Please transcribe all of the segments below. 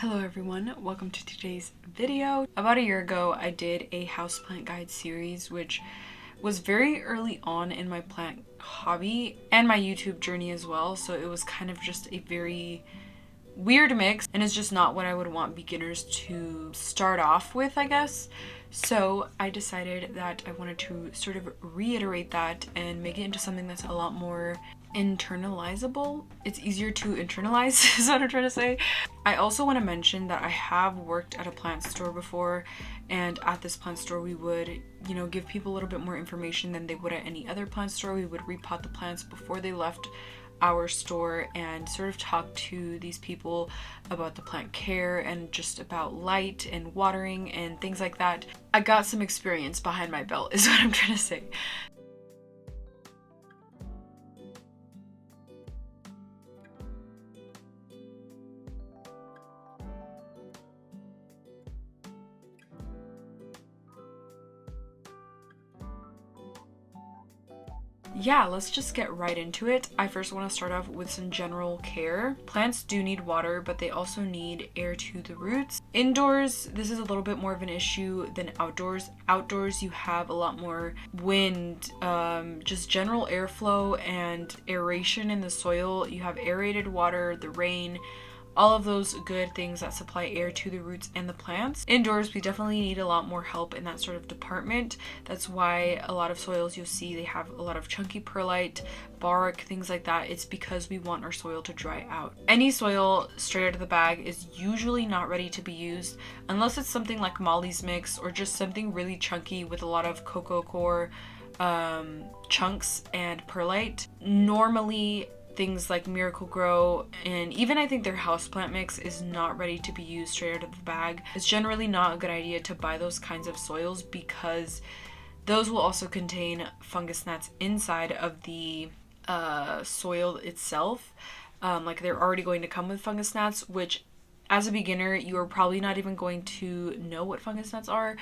Hello everyone, welcome to today's video. About a year ago, I did a houseplant guide series, which was very early on in my plant hobby and my YouTube journey as well. So it was kind of just a very weird mix, and it's just not what I would want beginners to start off with, I guess. So I decided that I wanted to sort of reiterate that and make it into something that's a lot more internalizable. It's easier to internalize is what I'm trying to say. I also want to mention that I have worked at a plant store before, and at this plant store we would, give people a little bit more information than they would at any other plant store. We would repot the plants before they left our store and sort of talk to these people about the plant care and just about light and watering and things like that. I got some experience behind my belt is what I'm trying to say. Yeah, let's just get right into it. I first want to start off with some general care. Plants do need water, but they also need air to the roots. Indoors, this is a little bit more of an issue than outdoors. Outdoors, you have a lot more wind, just general airflow and aeration in the soil. You have aerated water, the rain, all of those good things that supply air to the roots and the plants. Indoors, we definitely need a lot more help in that sort of department. That's why a lot of soils you'll see they have a lot of chunky perlite, bark, things like that. It's because we want our soil to dry out. Any soil straight out of the bag is usually not ready to be used unless it's something like Molly's Mix or just something really chunky with a lot of cocoa core chunks and perlite. Normally, things like Miracle Grow and even I think their houseplant mix is not ready to be used straight out of the bag. It's generally not a good idea to buy those kinds of soils because those will also contain fungus gnats inside of the soil itself. Like they're already going to come with fungus gnats, which as a beginner you are probably not even going to know what fungus gnats are.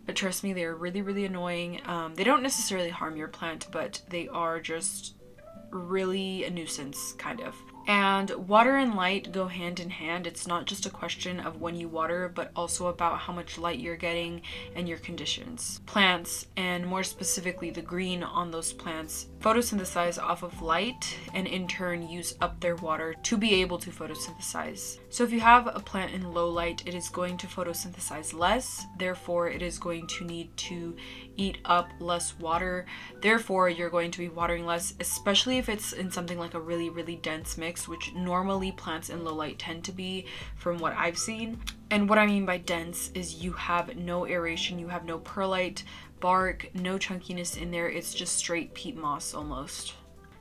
But trust me, they are really, really annoying. They don't necessarily harm your plant, but they are just really a nuisance, kind of. And water and light go hand in hand. It's not just a question of when you water, but also about how much light you're getting and your conditions. Plants, and more specifically the green on those plants, photosynthesize off of light and in turn use up their water to be able to photosynthesize. So if you have a plant in low light, it is going to photosynthesize less, therefore it is going to need to eat up less water, therefore you're going to be watering less, especially if it's in something like a really, really dense mix, which normally plants in low light tend to be from what I've seen. And what I mean by dense is you have no aeration, you have no perlite, bark, no chunkiness in there. It's just straight peat moss almost.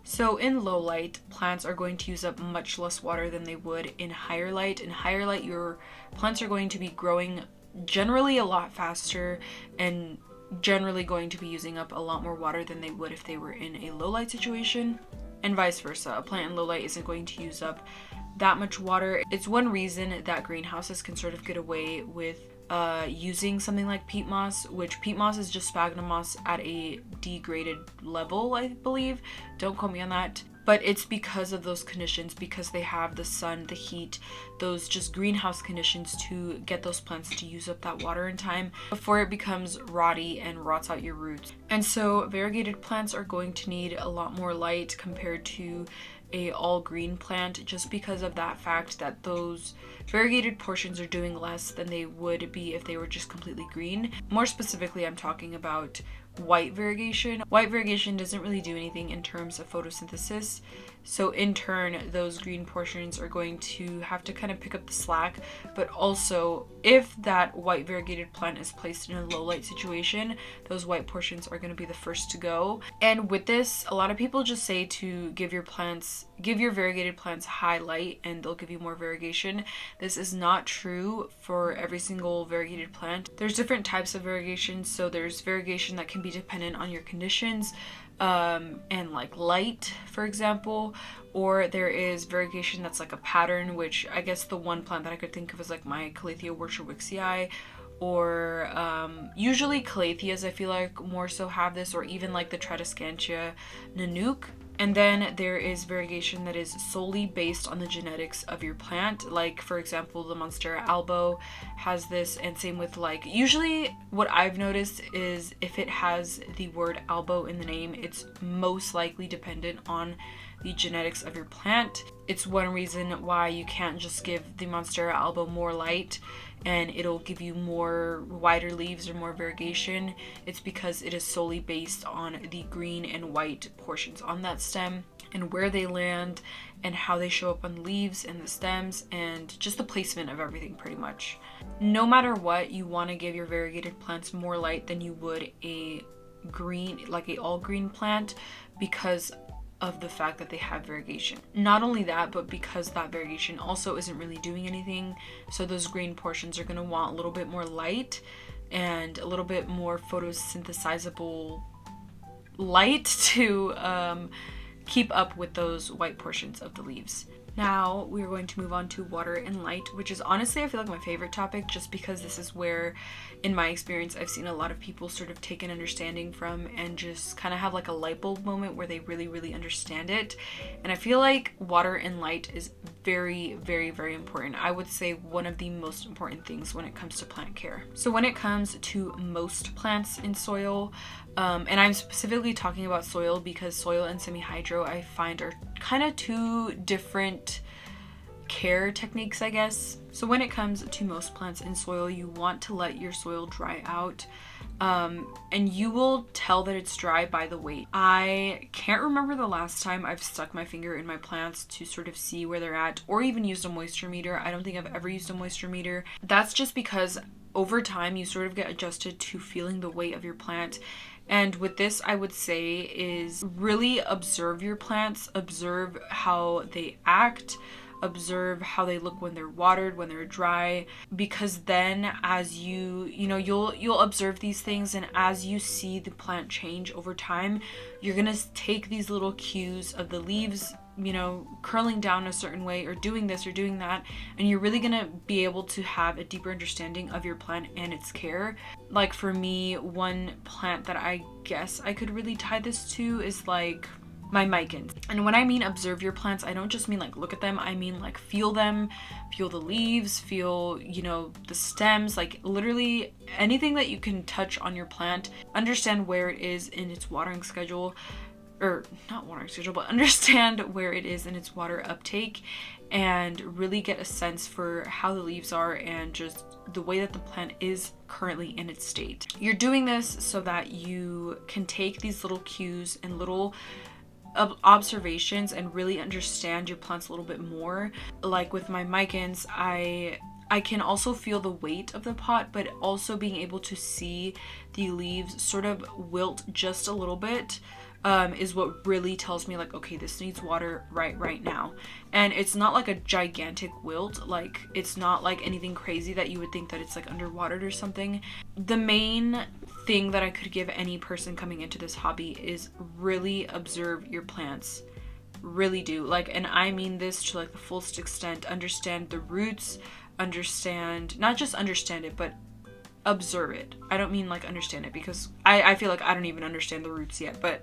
So in low light, plants are going to use up much less water than they would in higher light. In higher light, your plants are going to be growing generally a lot faster and generally going to be using up a lot more water than they would if they were in a low light situation, and vice versa. A plant in low light isn't going to use up that much water. It's one reason that greenhouses can sort of get away with using something like peat moss, which peat moss is just sphagnum moss at a degraded level, I believe. Don't quote me on that. But it's because of those conditions, because they have the sun, the heat, those just greenhouse conditions to get those plants to use up that water in time before it becomes rotty and rots out your roots. And so variegated plants are going to need a lot more light compared to a all green plant, just because of that fact that those variegated portions are doing less than they would be if they were just completely green. More specifically, I'm talking about white variegation. White variegation doesn't really do anything in terms of photosynthesis, so in turn those green portions are going to have to kind of pick up the slack. But also, if that white variegated plant is placed in a low light situation, those white portions are going to be the first to go. And with this, a lot of people just say to give your variegated plants high light and they'll give you more variegation. This is not true for every single variegated plant. There's different types of variegation. So there's variegation that can be dependent on your conditions, and like light, for example, or there is variegation that's like a pattern, which I guess the one plant that I could think of is like my Calathea Worcesterwixii, or usually Calatheas I feel like more so have this, or even like the Tradescantia Nanook. And then there is variegation that is solely based on the genetics of your plant. Like, for example, the Monstera albo has this, and same with, like, usually what I've noticed is if it has the word albo in the name, it's most likely dependent on the genetics of your plant. It's one reason why you can't just give the Monstera albo more light and it'll give you more wider leaves or more variegation. It's because it is solely based on the green and white portions on that stem and where they land and how they show up on the leaves and the stems and just the placement of everything pretty much. No matter what, you want to give your variegated plants more light than you would a green, like a all green plant, because of the fact that they have variegation. Not only that, but because that variegation also isn't really doing anything, so those green portions are going to want a little bit more light and a little bit more photosynthesizable light to keep up with those white portions of the leaves. Now we're going to move on to water and light, which is honestly, I feel like my favorite topic, just because this is where, in my experience, I've seen a lot of people sort of take an understanding from and just kind of have like a light bulb moment where they really, really understand it. And I feel like water and light is very, very, very important. I would say one of the most important things when it comes to plant care. So when it comes to most plants in soil, and I'm specifically talking about soil because soil and semi-hydro I find are kind of two different care techniques, I guess. So when it comes to most plants in soil, you want to let your soil dry out, and you will tell that it's dry by the weight. I can't remember the last time I've stuck my finger in my plants to sort of see where they're at, or even used a moisture meter. I don't think I've ever used a moisture meter. That's just because over time you sort of get adjusted to feeling the weight of your plant. And with this, I would say is really observe your plants, observe how they act, observe how they look when they're watered, when they're dry, because then as you'll observe these things, and as you see the plant change over time, you're gonna take these little cues of the leaves, curling down a certain way or doing this or doing that, and you're really gonna be able to have a deeper understanding of your plant and its care. Like for me, one plant that I guess I could really tie this to is like my micans. And when I mean observe your plants, I don't just mean like look at them, I mean like feel them, feel the leaves, feel, the stems, like literally anything that you can touch on your plant. Understand where it is in its watering schedule, or not watering schedule, but understand where it is in its water uptake, and really get a sense for how the leaves are and just the way that the plant is currently in its state. You're doing this so that you can take these little cues and little observations and really understand your plants a little bit more. Like with my micans, I can also feel the weight of the pot, but also being able to see the leaves sort of wilt just a little bit is what really tells me like, okay, this needs water right now. And it's not like a gigantic wilt, like it's not like anything crazy that you would think that it's like underwatered or something. The main thing that I could give any person coming into this hobby is really observe your plants. Really do. Like, and I mean this to like the fullest extent. Understand the roots, not just understand it, but observe it. I don't mean like understand it, because I feel like I don't even understand the roots yet, but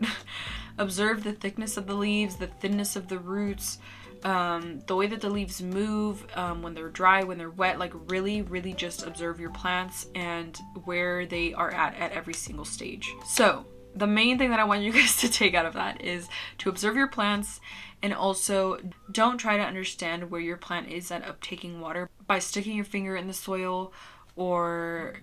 observe the thickness of the leaves, the thinness of the roots, the way that the leaves move when they're dry, when they're wet. Like really, really just observe your plants and where they are at every single stage. So the main thing that I want you guys to take out of that is to observe your plants, and also don't try to understand where your plant is at uptaking water by sticking your finger in the soil or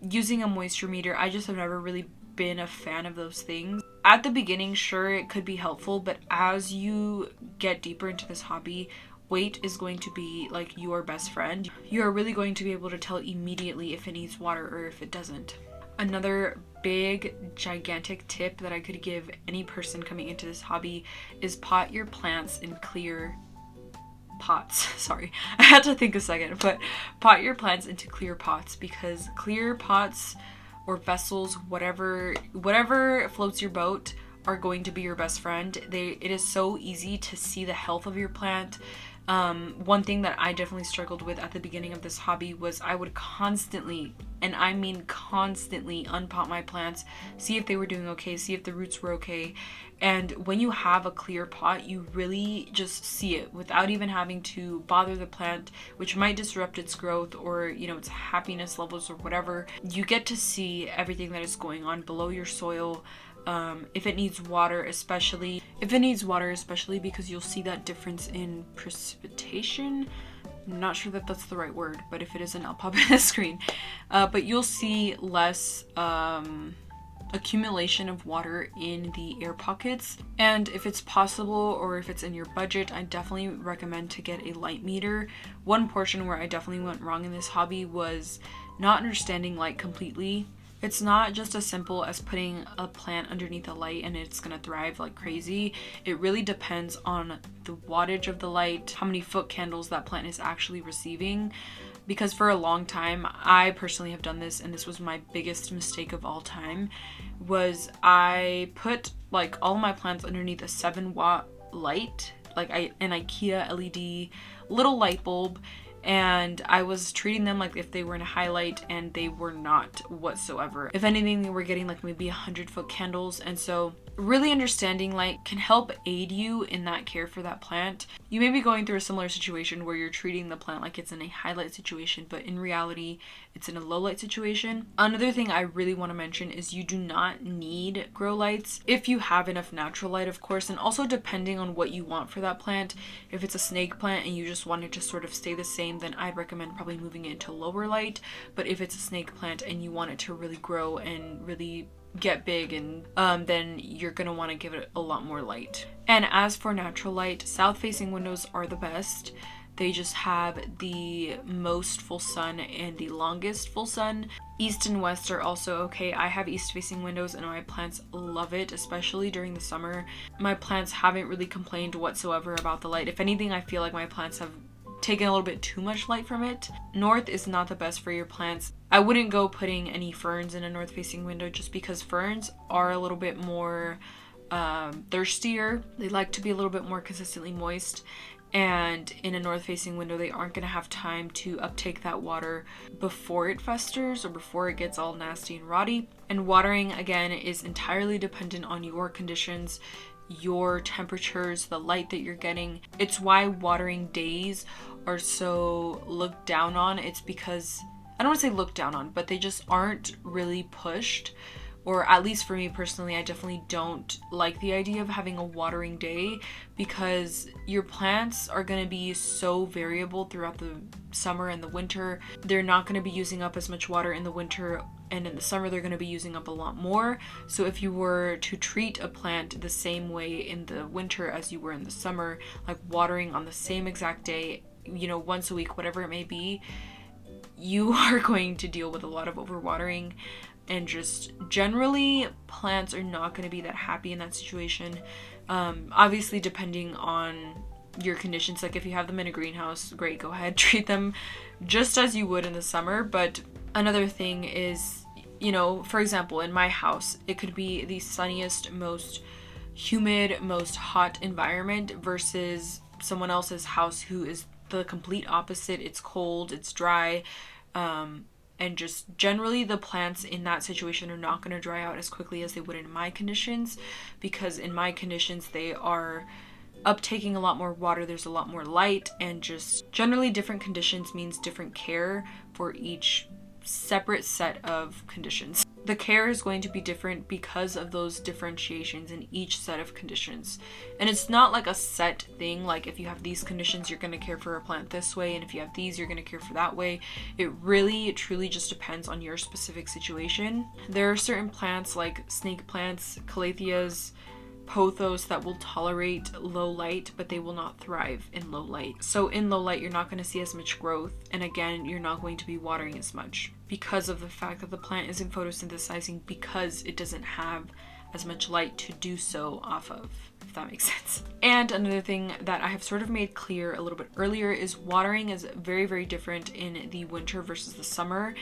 using a moisture meter. I just have never really been a fan of those things. At the beginning, sure, it could be helpful, but as you get deeper into this hobby, weight is going to be like your best friend. You are really going to be able to tell immediately if it needs water or if it doesn't. Another big, gigantic tip that I could give any person coming into this hobby is pot your plants in clear pots. Sorry, I had to think a second, but pot your plants into clear pots, because clear pots or vessels, whatever floats your boat, are going to be your best friend. It is so easy to see the health of your plant, One thing that I definitely struggled with at the beginning of this hobby was I would constantly, and I mean constantly, unpot my plants, see if they were doing okay, see if the roots were okay. And when you have a clear pot, you really just see it without even having to bother the plant, which might disrupt its growth or, you know, its happiness levels or whatever. You get to see everything that is going on below your soil. If it needs water, especially because you'll see that difference in precipitation. I'm not sure that that's the right word, but if it isn't, I'll pop it on the screen. But you'll see less accumulation of water in the air pockets. And if it's possible, or if it's in your budget, I definitely recommend to get a light meter. One portion where I definitely went wrong in this hobby was not understanding light completely. It's not just as simple as putting a plant underneath a light and it's gonna thrive like crazy. It really depends on the wattage of the light, how many foot candles that plant is actually receiving. Because for a long time, I personally have done this, and this was my biggest mistake of all time, was I put like all my plants underneath a 7-watt light, like an IKEA LED little light bulb, and I was treating them like if they were in a highlight, and they were not whatsoever. If anything, they were getting like maybe 100-foot candles. And so really understanding light can help aid you in that care for that plant. You may be going through a similar situation where you're treating the plant like it's in a highlight situation, but in reality it's in a low light situation. Another thing I really want to mention is you do not need grow lights if you have enough natural light, of course, and also depending on what you want for that plant. If it's a snake plant and you just want it to sort of stay the same, then I'd recommend probably moving it to lower light. But if it's a snake plant and you want it to really grow and really get big, and then you're gonna want to give it a lot more light. And as for natural light, south facing windows are the best. They just have the most full sun and the longest full sun. East and west are also okay. I have east facing windows and my plants love it, especially during the summer. My plants haven't really complained whatsoever about the light. If anything, I feel like my plants have taken a little bit too much light from it. North is not the best for your plants. I wouldn't go putting any ferns in a north facing window, just because ferns are a little bit more thirstier. They like to be a little bit more consistently moist, and in a north facing window they aren't going to have time to uptake that water before it festers or before it gets all nasty and rotty. And watering, again, is entirely dependent on your conditions, your temperatures, the light that you're getting. It's why watering days are so looked down on. It's because, I don't want to say looked down on, but they just aren't really pushed. Or at least for me personally, I definitely don't like the idea of having a watering day, because your plants are going to be so variable throughout the summer and the winter. They're not going to be using up as much water in the winter, and in the summer they're going to be using up a lot more. So if you were to treat a plant the same way in the winter as you were in the summer, like watering on the same exact day, you know, once a week, whatever it may be, you are going to deal with a lot of overwatering. And just generally, plants are not going to be that happy in that situation. Obviously, depending on your conditions, like if you have them in a greenhouse, great, go ahead, treat them just as you would in the summer. But another thing is, you know, for example, in my house, it could be the sunniest, most humid, most hot environment versus someone else's house who is the complete opposite. It's cold, it's dry, and just generally the plants in that situation are not going to dry out as quickly as they would in my conditions, because in my conditions they are uptaking a lot more water, there's a lot more light, and just generally different conditions means different care for each separate set of conditions. The care is going to be different because of those differentiations in each set of conditions. And it's not like a set thing, like if you have these conditions, you're going to care for a plant this way, and if you have these, you're going to care for that way. It really, truly just depends on your specific situation. There are certain plants like snake plants, calatheas, pothos that will tolerate low light, but they will not thrive in low light. So in low light, you're not going to see as much growth, and again, you're not going to be watering as much because of the fact that the plant isn't photosynthesizing, because it doesn't have as much light to do so off of, if that makes sense. And another thing that I have sort of made clear a little bit earlier is watering is very, very different in the winter versus the summer.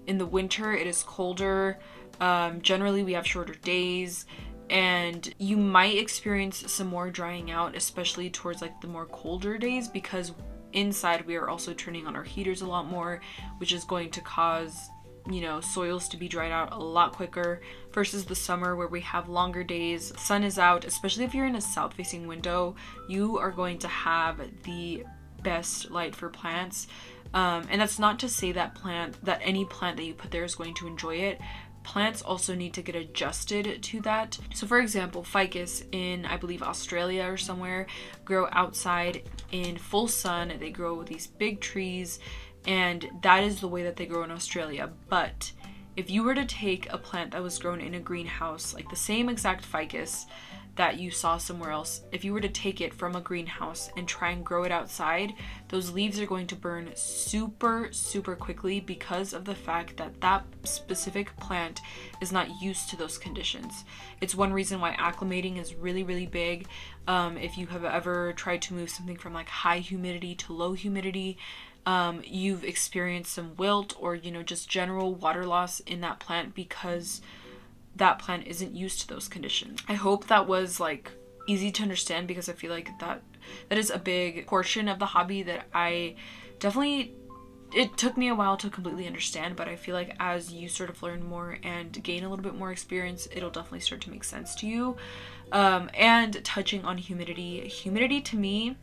In the winter, it is colder. Generally, we have shorter days, and you might experience some more drying out, especially towards like the more colder days, because inside we are also turning on our heaters a lot more, which is going to cause, you know, soils to be dried out a lot quicker versus the summer where we have longer days, sun is out. Especially if you're in a south facing window, you are going to have the best light for plants. And that's not to say that any plant that you put there is going to enjoy it. Plants also need to get adjusted to that. So for example, ficus in, I believe, Australia or somewhere, grow outside in full sun. They grow these big trees, and that is the way that they grow in Australia. But if you were to take a plant that was grown in a greenhouse, like the same exact ficus that you saw somewhere else, if you were to take it from a greenhouse and try and grow it outside, those leaves are going to burn super quickly, because of the fact that that specific plant is not used to those conditions. It's one reason why acclimating is really big. If you have ever tried to move something from like high humidity to low humidity, you've experienced some wilt or, you know, just general water loss in that plant because that plant isn't used to those conditions. I hope that was like easy to understand, because I feel like that is a big portion of the hobby that I definitely, it took me a while to completely understand, but I feel like as you sort of learn more and gain a little bit more experience, it'll definitely start to make sense to you. And touching on humidity to me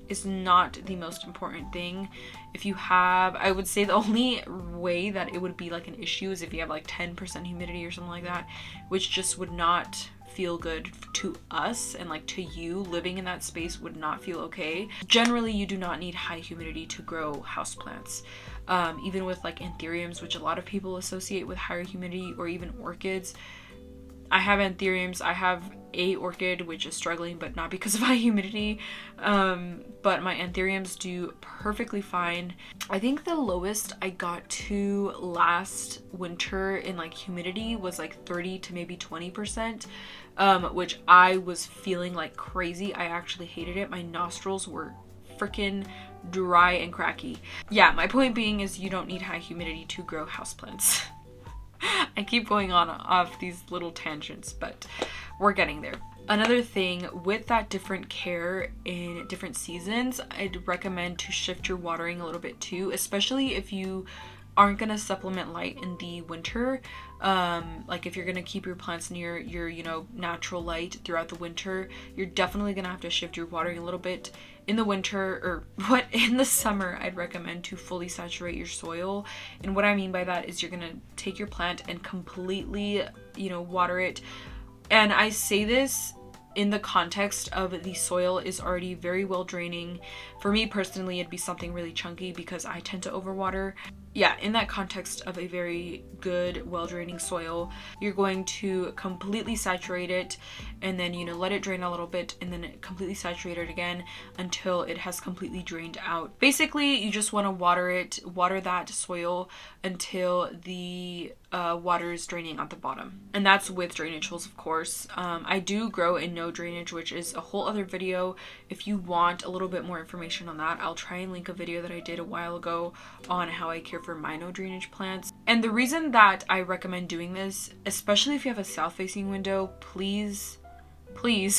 is not the most important thing. If you have, I would say the only way that it would be like an issue is if you have like 10% humidity or something like that, which just would not feel good to us, and like to you living in that space would not feel okay. Generally, you do not need high humidity to grow houseplants. Even with like anthuriums, which a lot of people associate with higher humidity, or even orchids. I have anthuriums. I have a orchid which is struggling, but not because of high humidity. But my anthuriums do perfectly fine. I think the lowest I got to last winter in like humidity was like 30 to maybe 20%, which I was feeling like crazy. I actually hated it. My nostrils were freaking dry and cracky. Yeah, my point being is you don't need high humidity to grow houseplants. I keep going on off these little tangents, but we're getting there. Another thing with that different care in different seasons, I'd recommend to shift your watering a little bit too, especially if you aren't gonna supplement light in the winter. Like if you're gonna keep your plants near your, you know, natural light throughout the winter, you're definitely gonna have to shift your watering a little bit. In the winter, in the summer, I'd recommend to fully saturate your soil. And what I mean by that is you're gonna take your plant and completely, you know, water it. And I say this in the context of the soil is already very well draining. For me personally, it'd be something really chunky because I tend to overwater. Yeah, in that context of a very good, well-draining soil, you're going to completely saturate it and then, you know, let it drain a little bit and then completely saturate it again until it has completely drained out. Basically, you just want to water that soil until the water is draining at the bottom. And that's with drainage holes, of course. I do grow in no drainage, which is a whole other video. If you want a little bit more information on that, I'll try and link a video that I did a while ago on how I care for my no drainage plants. And the reason that I recommend doing this, especially if you have a south facing window, please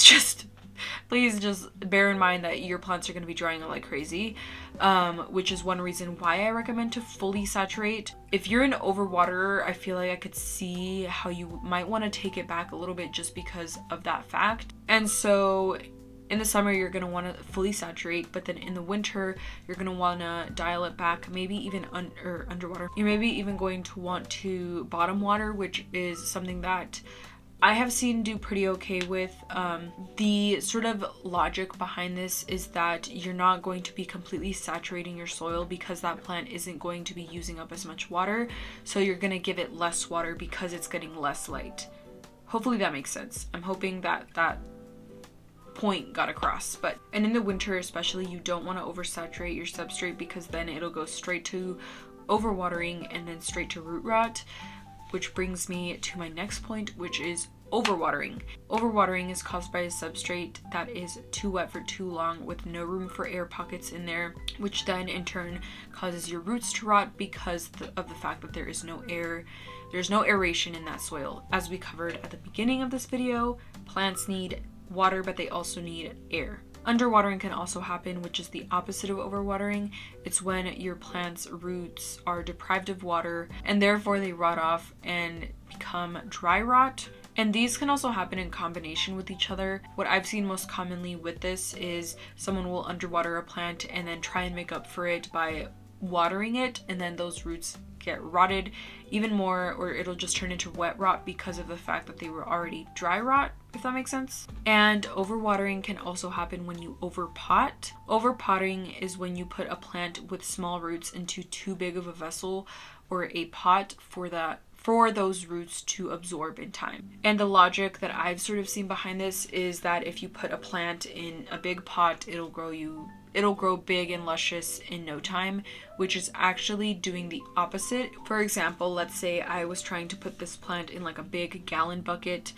just bear in mind that your plants are going to be drying out like crazy, which is one reason why I recommend to fully saturate. If you're an overwaterer, I feel like I could see how you might want to take it back a little bit just because of that fact. And so in the summer, you're going to want to fully saturate, but then in the winter, you're going to want to dial it back, maybe even underwater. You're maybe even going to want to bottom water, which is something that I have seen do pretty okay with. The sort of logic behind this is that you're not going to be completely saturating your soil because that plant isn't going to be using up as much water. So you're going to give it less water because it's getting less light. Hopefully that makes sense. I'm hoping that point got across. And in the winter especially, you don't want to oversaturate your substrate because then it'll go straight to overwatering and then straight to root rot, which brings me to my next point, which is overwatering. Overwatering is caused by a substrate that is too wet for too long with no room for air pockets in there, which then in turn causes your roots to rot because of the fact that there is no air. There's no aeration in that soil. As we covered at the beginning of this video, plants need water, but they also need air. Underwatering can also happen, which is the opposite of overwatering. It's when your plant's roots are deprived of water and therefore they rot off and become dry rot. And these can also happen in combination with each other. What I've seen most commonly with this is someone will underwater a plant and then try and make up for it by watering it, and then those roots get rotted even more, or it'll just turn into wet rot because of the fact that they were already dry rot, if that makes sense. And overwatering can also happen when you overpot. Overpotting is when you put a plant with small roots into too big of a vessel or a pot for those roots to absorb in time. And the logic that I've sort of seen behind this is that if you put a plant in a big pot, it'll grow big and luscious in no time, which is actually doing the opposite. For example, let's say I was trying to put this plant in like a big gallon bucket.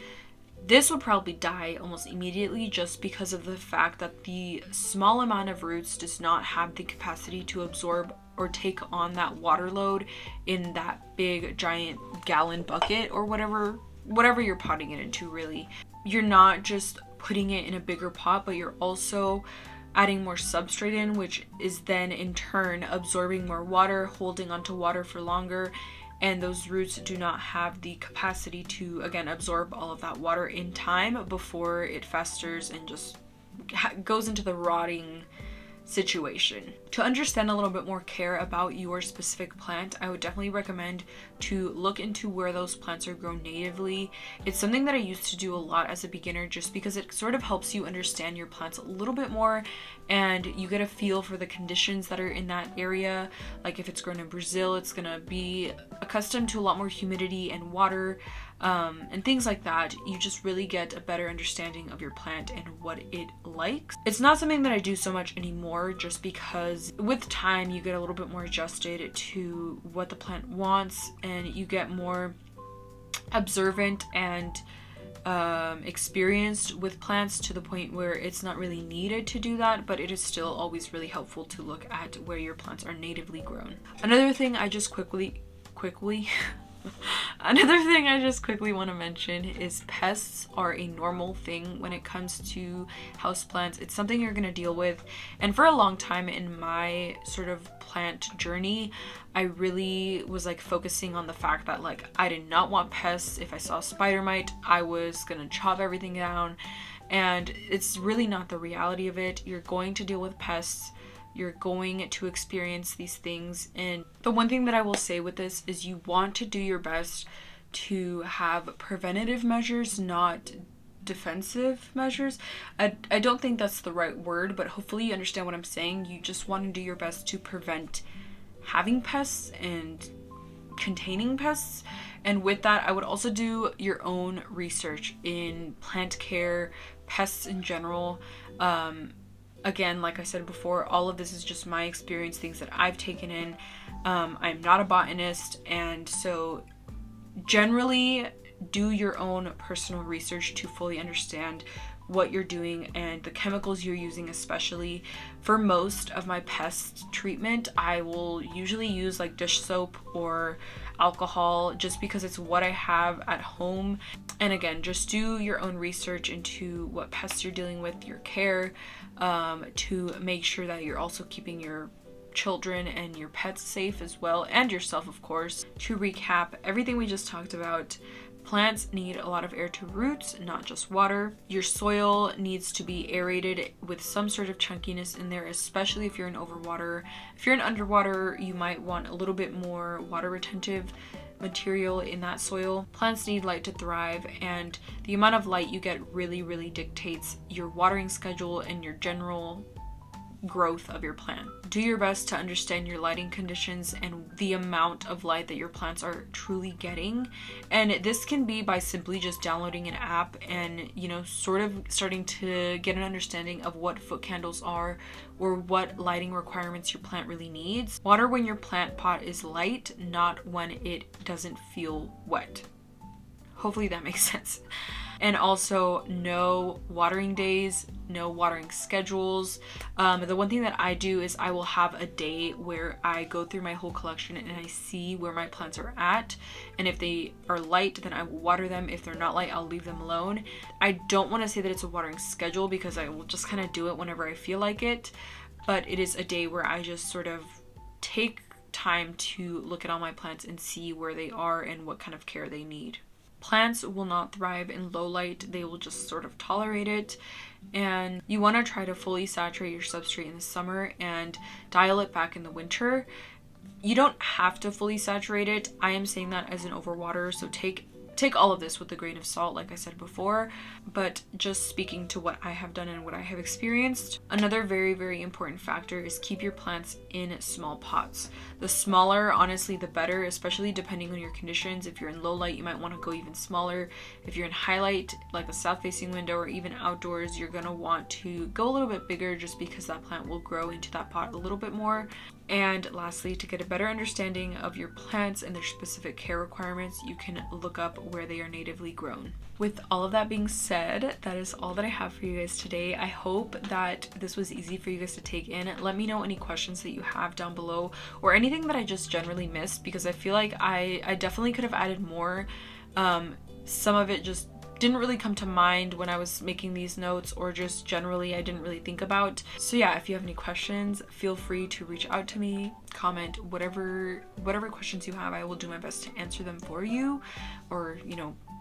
This would probably die almost immediately just because of the fact that the small amount of roots does not have the capacity to absorb or take on that water load in that big giant gallon bucket or whatever you're potting it into. Really, you're not just putting it in a bigger pot, but you're also adding more substrate in, which is then in turn absorbing more water, holding onto water for longer, and those roots do not have the capacity to again absorb all of that water in time before it festers and just goes into the rotting situation. To understand a little bit more care about your specific plant, I would definitely recommend to look into where those plants are grown natively. It's something that I used to do a lot as a beginner just because it sort of helps you understand your plants a little bit more and you get a feel for the conditions that are in that area. Like if it's grown in Brazil, it's gonna be accustomed to a lot more humidity and water, and things like that. You just really get a better understanding of your plant and what it likes. It's not something that I do so much anymore just because with time you get a little bit more adjusted to what the plant wants and you get more observant and experienced with plants to the point where it's not really needed to do that, but it is still always really helpful to look at where your plants are natively grown. Another thing I just quickly want to mention is pests are a normal thing when it comes to houseplants. It's something you're going to deal with. And for a long time in my sort of plant journey, I really was like focusing on the fact that like I did not want pests. If I saw spider mite, I was going to chop everything down. And it's really not the reality of it. You're going to deal with pests. You're going to experience these things. And the one thing that I will say with this is you want to do your best to have preventative measures, not defensive measures. I don't think that's the right word, but hopefully you understand what I'm saying. You just want to do your best to prevent having pests and containing pests. And with that, I would also do your own research in plant care, pests in general. Again, like I said before, all of this is just my experience, things that I've taken in. I'm not a botanist, and so generally do your own personal research to fully understand what you're doing and the chemicals you're using. Especially for most of my pest treatment, I will usually use like dish soap or alcohol just because it's what I have at home. And again, just do your own research into what pests you're dealing with, your care, to make sure that you're also keeping your children and your pets safe as well, and yourself, of course. To recap everything we just talked about, plants need a lot of air to roots, not just water. Your soil needs to be aerated with some sort of chunkiness in there, especially if you're an overwaterer. If you're an underwater, you might want a little bit more water retentive material in that soil. Plants need light to thrive, and the amount of light you get really dictates your watering schedule and your general growth of your plant. Do your best to understand your lighting conditions and the amount of light that your plants are truly getting. And this can be by simply just downloading an app and, you know, sort of starting to get an understanding of what foot candles are or what lighting requirements your plant really needs. Water when your plant pot is light, not when it doesn't feel wet. Hopefully that makes sense. And also no watering days, no watering schedules. The one thing that I do is I will have a day where I go through my whole collection and I see where my plants are at. And if they are light, then I will water them. If they're not light, I'll leave them alone. I don't want to say that it's a watering schedule because I will just kind of do it whenever I feel like it. But it is a day where I just sort of take time to look at all my plants and see where they are and what kind of care they need. Plants will not thrive in low light, they will just sort of tolerate it. And you want to try to fully saturate your substrate in the summer and dial it back in the winter. You don't have to fully saturate it. I am saying that as an overwaterer, so take all of this with a grain of salt, like I said before, but just speaking to what I have done and what I have experienced. Another very, very important factor is keep your plants in small pots. The smaller, honestly, the better, especially depending on your conditions. If you're in low light, you might want to go even smaller. If you're in highlight, like a south facing window or even outdoors, you're gonna want to go a little bit bigger just because that plant will grow into that pot a little bit more. And lastly, to get a better understanding of your plants and their specific care requirements, you can look up where they are natively grown. With all of that being said, that is all that I have for you guys today. I hope that this was easy for you guys to take in. Let me know any questions that you have down below or anything that I just generally missed, because I feel like I definitely could have added more. Some of it just didn't really come to mind when I was making these notes, or just generally I didn't really think about. So yeah, if you have any questions, feel free to reach out to me, comment, whatever questions you have. I will do my best to answer them for you, or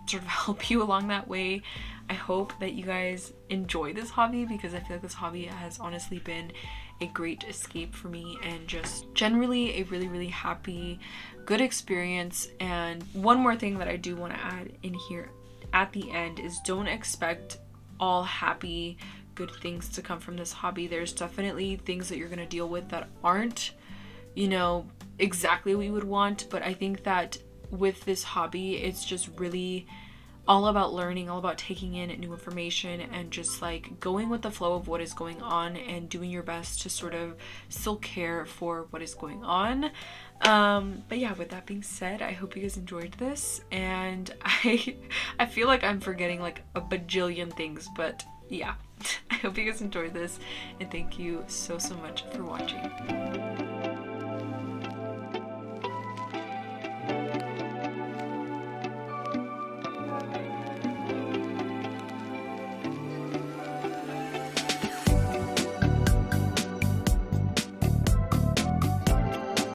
sort of help you along that way. I hope that you guys enjoy this hobby, because I feel like this hobby has honestly been a great escape for me and just generally a really, really happy, good experience. And one more thing that I do want to add in here at the end is don't expect all happy, good things to come from this hobby. There's definitely things that you're going to deal with that aren't, exactly what you would want. But I think that with this hobby, it's just really all about learning, all about taking in new information and just like going with the flow of what is going on and doing your best to sort of still care for what is going on. But yeah, with that being said, I hope you guys enjoyed this, and I feel like I'm forgetting like a bajillion things, but yeah, I hope you guys enjoyed this, and thank you so much for watching.